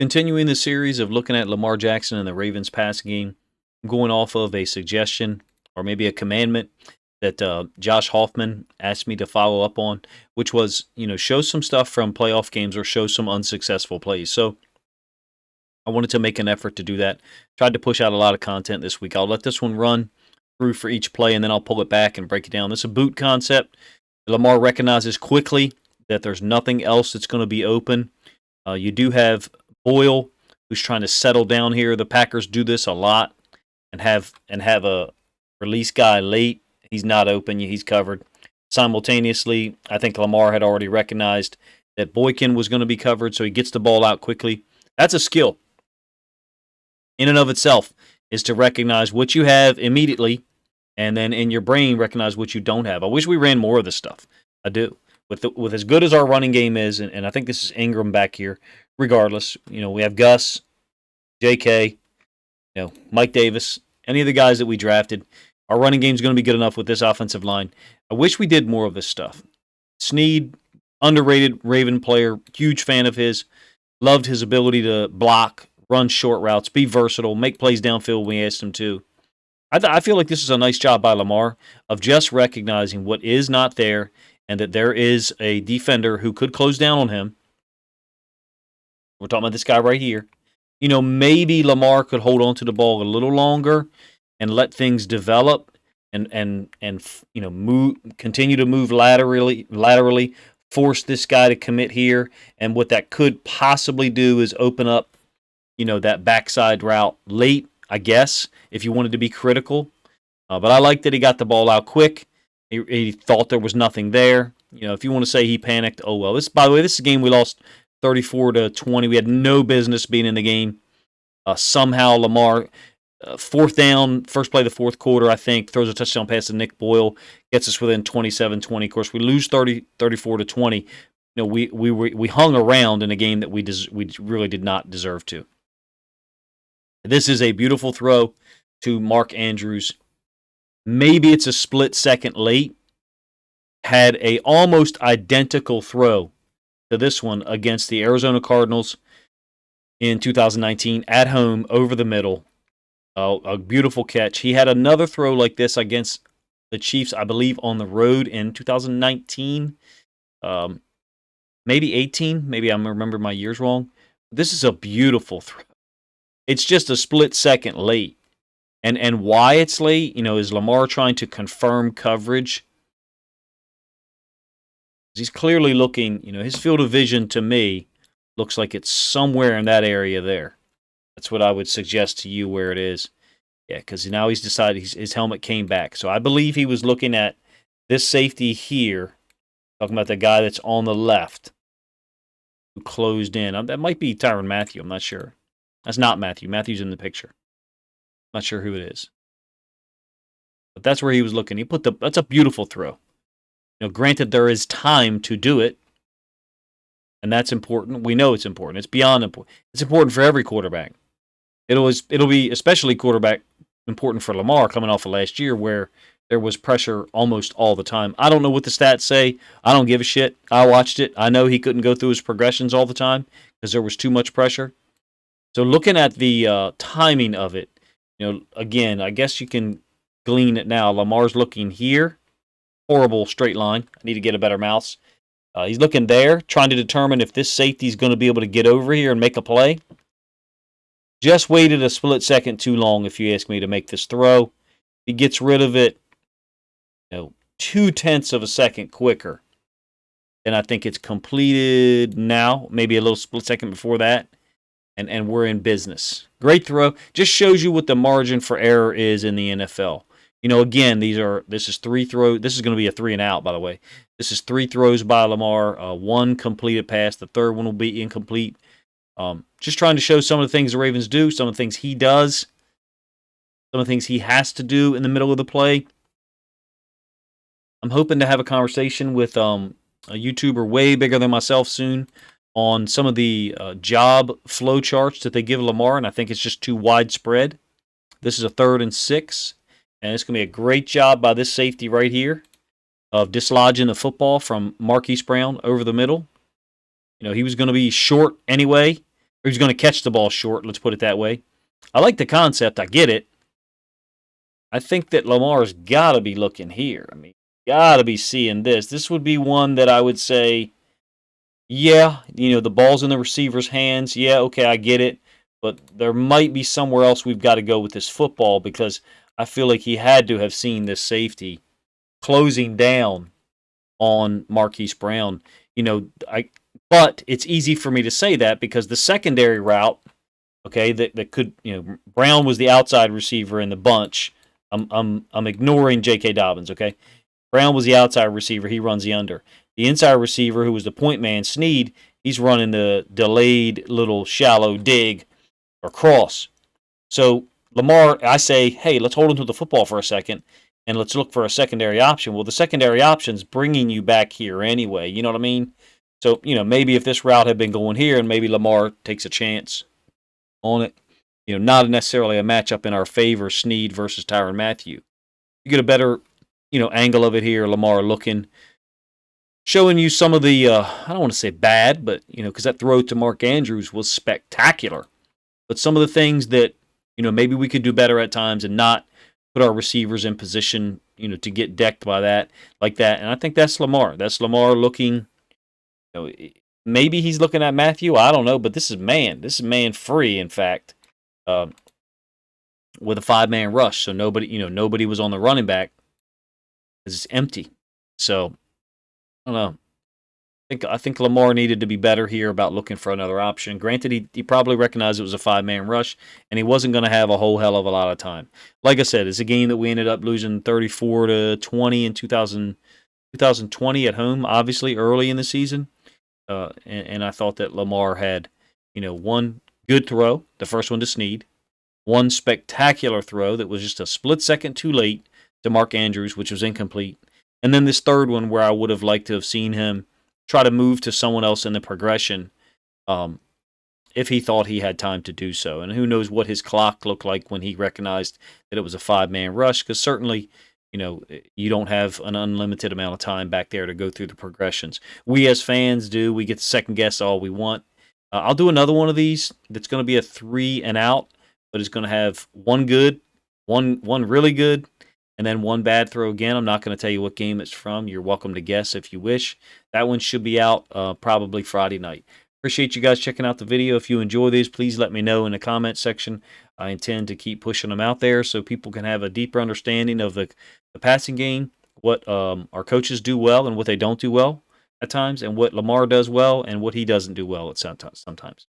Continuing the series of looking at Lamar Jackson and the Ravens passing game, I'm going off of a suggestion or maybe a commandment that Josh Hoffman asked me to follow up on, which was, show some stuff from playoff games or show some unsuccessful plays. So I wanted to make an effort to do that. Tried to push out a lot of content this week. I'll let this one run through for each play, and then I'll pull it back and break it down. This is a boot concept. Lamar recognizes quickly that there's nothing else that's going to be open. You do have Boyle, who's trying to settle down here. The Packers do this a lot and have a release guy late. He's not open. He's covered. Simultaneously, I think Lamar had already recognized that Boykin was going to be covered, so he gets the ball out quickly. That's a skill in and of itself, is to recognize what you have immediately and then in your brain recognize what you don't have. I wish we ran more of this stuff. I do. With as good as our running game is, and I think this is Ingram back here, regardless, we have Gus, J.K., Mike Davis, any of the guys that we drafted. Our running game is going to be good enough with this offensive line. I wish we did more of this stuff. Snead, underrated Raven player, huge fan of his. Loved his ability to block, run short routes, be versatile, make plays downfield when we asked him to. I feel like this is a nice job by Lamar of just recognizing what is not there and that there is a defender who could close down on him. We're talking about this guy right here. Maybe Lamar could hold on to the ball a little longer and let things develop and move, continue to move laterally, force this guy to commit here. And what that could possibly do is open up, that backside route late, I guess, if you wanted to be critical. But I like that he got the ball out quick. He thought there was nothing there. If you want to say he panicked, oh well. By the way, this is a game we lost 34-20. We had no business being in the game. Somehow Lamar, fourth down, first play of the fourth quarter, I think, throws a touchdown pass to Nick Boyle, gets us within 27-20. Of course, we lose 34-20. We hung around in a game that we really did not deserve to. This is a beautiful throw to Mark Andrews. Maybe it's a split second late. Had a almost identical throw to this one against the Arizona Cardinals in 2019 at home over the middle. A beautiful catch. He had another throw like this against the Chiefs, I believe, on the road in 2019. Maybe 18. Maybe I'm remembering my years wrong. This is a beautiful throw. It's just a split second late. And why it's late, is Lamar trying to confirm coverage? He's clearly looking, his field of vision to me looks like it's somewhere in that area there. That's what I would suggest to you where it is. Yeah, because now he's decided his helmet came back. So I believe he was looking at this safety here, talking about the guy that's on the left who closed in. That might be Tyrann Mathieu. I'm not sure. That's not Matthew. Matthew's in the picture. Not sure who it is. But that's where he was looking. That's a beautiful throw. Granted, there is time to do it, and that's important. We know it's important. It's beyond important. It's important for every quarterback. It'll be especially quarterback important for Lamar coming off of last year where there was pressure almost all the time. I don't know what the stats say. I don't give a shit. I watched it. I know he couldn't go through his progressions all the time because there was too much pressure. So looking at the timing of it, again, I guess you can glean it now. Lamar's looking here. Horrible straight line. I need to get a better mouse. He's looking there, trying to determine if this safety is going to be able to get over here and make a play. Just waited a split second too long, if you ask me, to make this throw. He gets rid of it, 0.2 of a second quicker. And I think it's completed now, maybe a little split second before that. And we're in business. Great throw. Just shows you what the margin for error is in the NFL. Again, this is 3 throws. This is going to be a 3 and out, by the way. This is 3 throws by Lamar, 1 completed pass. The third one will be incomplete. Just trying to show some of the things the Ravens do, some of the things he does, some of the things he has to do in the middle of the play. I'm hoping to have a conversation with a YouTuber way bigger than myself soon on some of the job flow charts that they give Lamar, and I think it's just too widespread. This is a 3rd and 6, and it's going to be a great job by this safety right here of dislodging the football from Marquise Brown over the middle. He was going to be short anyway, Or he's going to catch the ball short, let's put it that way. I like the concept. I get it. I think that Lamar's got to be looking here. I mean, got to be seeing this. This would be one that I would say, yeah, the ball's in the receiver's hands. Yeah, okay, I get it. But there might be somewhere else we've got to go with this football because I feel like he had to have seen this safety closing down on Marquise Brown. But it's easy for me to say that because the secondary route, okay, that could, Brown was the outside receiver in the bunch. I'm ignoring J.K. Dobbins, okay? Brown was the outside receiver. He runs the under. The inside receiver, who was the point man, Snead, he's running the delayed little shallow dig or cross. So Lamar, I say, hey, let's hold him to the football for a second and let's look for a secondary option. Well, the secondary option's bringing you back here anyway. You know what I mean? So, maybe if this route had been going here and maybe Lamar takes a chance on it, not necessarily a matchup in our favor, Snead versus Tyrann Mathieu. You get a better, angle of it here. Lamar looking, showing you some of the, I don't want to say bad, but, because that throw to Mark Andrews was spectacular. But some of the things that, maybe we could do better at times and not put our receivers in position, to get decked by that, like that. And I think that's Lamar. That's Lamar looking, maybe he's looking at Mathieu. I don't know, but this is man free, in fact, with a 5-man rush. So nobody was on the running back. It's empty. So I don't know. I think Lamar needed to be better here about looking for another option. Granted, he probably recognized it was a 5-man rush, and he wasn't going to have a whole hell of a lot of time. Like I said, it's a game that we ended up losing 34-20 in 2020 at home, obviously early in the season. And I thought that Lamar had, one good throw, the first one to Snead, one spectacular throw that was just a split second too late to Mark Andrews, which was incomplete, and then this third one where I would have liked to have seen him try to move to someone else in the progression if he thought he had time to do so. And who knows what his clock looked like when he recognized that it was a 5-man rush, because certainly, you don't have an unlimited amount of time back there to go through the progressions. We as fans do. We get to second guess all we want. I'll do another one of these that's going to be a 3 and out, but it's going to have one good, one really good, and then one bad throw again. I'm not going to tell you what game it's from. You're welcome to guess if you wish. That one should be out probably Friday night. Appreciate you guys checking out the video. If you enjoy these, please let me know in the comment section. I intend to keep pushing them out there so people can have a deeper understanding of the passing game, what our coaches do well and what they don't do well at times, and what Lamar does well and what he doesn't do well at sometimes.